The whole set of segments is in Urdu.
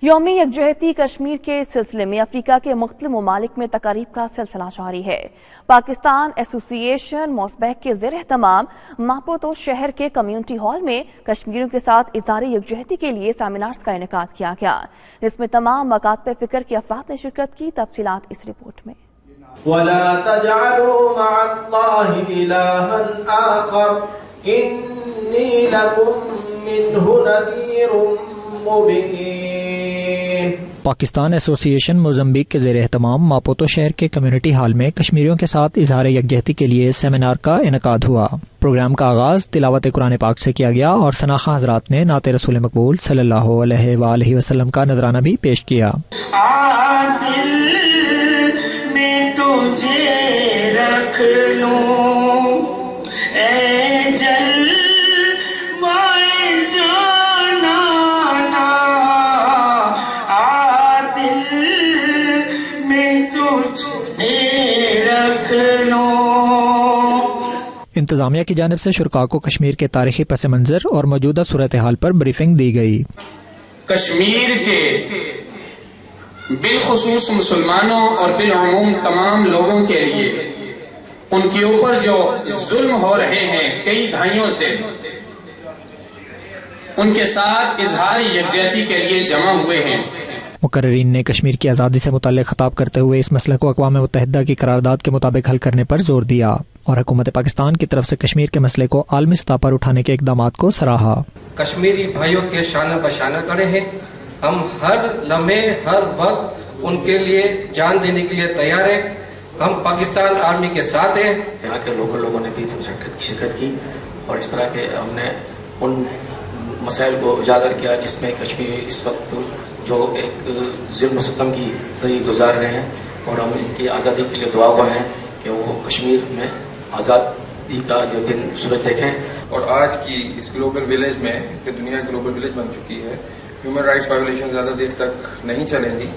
یوم یکجہتی کشمیر کے سلسلے میں افریقہ کے مختلف ممالک میں تقاریب کا سلسلہ جاری ہے۔ پاکستان ایسوسی ایشن موسبیک کے زیر اہتمام ماپوتو شہر کے کمیونٹی ہال میں کشمیریوں کے ساتھ اظہار یکجہتی کے لیے سیمینارز کا انعقاد کیا گیا، جس میں تمام مکاتب فکر کے افراد نے شرکت کی۔ تفصیلات اس رپورٹ میں۔ وَلَا تَجْعَلُوا مَعَ اللَّهِ إِلَٰهًا آخَرَ إِنِّي لَكُم مِّنْهُ نَذِيرٌ مُّبِينٌ۔ پاکستان ایسوسی ایشن موزمبیق کے زیر اہتمام ماپوتو شہر کے کمیونٹی ہال میں کشمیریوں کے ساتھ اظہار یکجہتی کے لیے سیمینار کا انعقاد ہوا۔ پروگرام کا آغاز تلاوت قرآن پاک سے کیا گیا اور ثناء حضرات نے نعت رسول مقبول صلی اللہ علیہ وآلہ وسلم کا نذرانہ بھی پیش کیا۔ رکھ لوں اے جل مائے جانا عادل میں تجھے رکھ لوں۔ انتظامیہ کی جانب سے شرکاء کو کشمیر کے تاریخی پس منظر اور موجودہ صورتحال پر بریفنگ دی گئی۔ کشمیر کے بالخصوص مسلمانوں اور بالعموم تمام لوگوں کے لیے ان کے اوپر جو ظلم ہو رہے ہیں کئی دہائیوں سے، ان کے ساتھ اظہار یکجہتی کے لیے جمع ہوئے ہیں۔ مقررین نے کشمیر کی آزادی سے متعلق خطاب کرتے ہوئے اس مسئلے کو اقوام متحدہ کی قرارداد کے مطابق حل کرنے پر زور دیا اور حکومت پاکستان کی طرف سے کشمیر کے مسئلے کو عالمی سطح پر اٹھانے کے اقدامات کو سراہا۔ کشمیری بھائیوں کے شانہ بشانہ کھڑے ہیں، ہم ہر لمحے ہر وقت ان کے لیے جان دینے کے لیے تیار ہیں، ہم پاکستان آرمی کے ساتھ ہیں۔ یہاں کے لوکل لوگوں نے بھی شرکت کی اور اس طرح کے ہم نے ان مسائل کو اجاگر کیا جس میں کشمیر اس وقت جو ایک ظلم و ستم کی زندگی گزار رہے ہیں، اور ہم ان کی آزادی کے لیے دعا گواہ ہیں کہ وہ کشمیر میں آزادی کا جو دن سورج دیکھیں۔ اور آج کی اس گلوبل ولیج میں کہ دنیا گلوبل ولیج بن چکی ہے، ہیومن رائٹس وائیولیشن زیادہ دیر تک نہیں چلیں گی،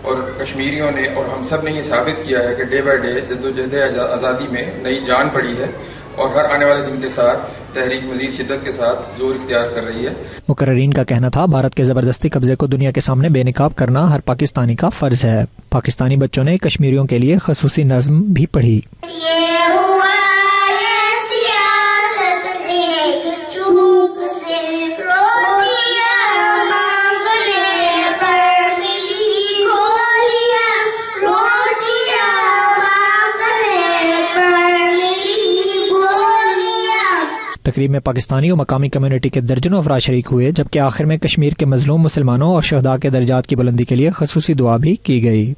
اور کشمیریوں نے اور ہم سب نے یہ ثابت کیا ہے کہ ڈے بائی ڈے جدوجہد آزادی میں نئی جان پڑی ہے، اور ہر آنے والے دن کے ساتھ تحریک مزید شدت کے ساتھ زور اختیار کر رہی ہے۔ مقررین کا کہنا تھا بھارت کے زبردستی قبضے کو دنیا کے سامنے بے نقاب کرنا ہر پاکستانی کا فرض ہے۔ پاکستانی بچوں نے کشمیریوں کے لیے خصوصی نظم بھی پڑھی۔ تقریب میں پاکستانی اور مقامی کمیونٹی کے درجنوں افراد شریک ہوئے، جبکہ آخر میں کشمیر کے مظلوم مسلمانوں اور شہداء کے درجات کی بلندی کے لیے خصوصی دعا بھی کی گئی۔